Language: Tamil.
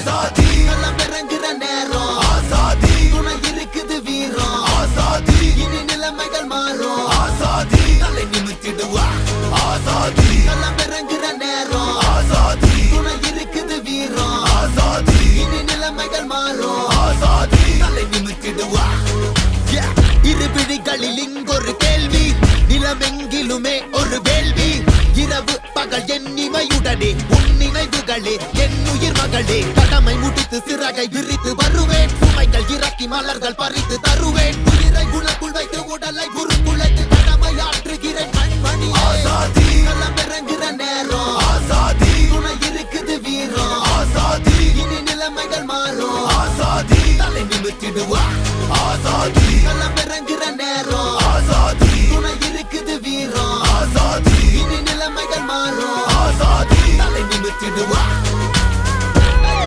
ஆசாதி களம் இறங்குற நேரம் ஆசாதி துணை இருக்குது வீரம் ஆசாதி இனி நிலைமைகள் மாறும் ஆசாதி தலை நிமித்திடுவா ஆசாதி களம் இறங்குற நேரம் ஆசாதி துணை இருக்குது வீரம் ஆசாதி இனி நிலைமைகள் மாறும் ஆசாதி தலை நிமித்திடுவா இரு பிடிகளில் இங்கொரு கேள்வி நிலமெங்கிலுமே ஒரு வேள்வி இரவு பகல் என் இமையுடனே உன் நினைவுகளே என் உயிர் மகளே கடமை முடித்து சிறகை விரித்து வருவேன் சுமைகள் இறக்கி மலர்கள் பறித்து தருவேன் உயிரை உனக்குள் வைத்து உடலை குறுக்குழைத்து கடமை ஆற்றுகிறேன் கண்மணி ஆசாதி களம் இறங்குற நேரம் ஆசாதி துணை இருக்குது வீரம் ஆசாதி இனி நிலைமைகள் மாறும் ஆசாதி தலை நிமித்திடுவா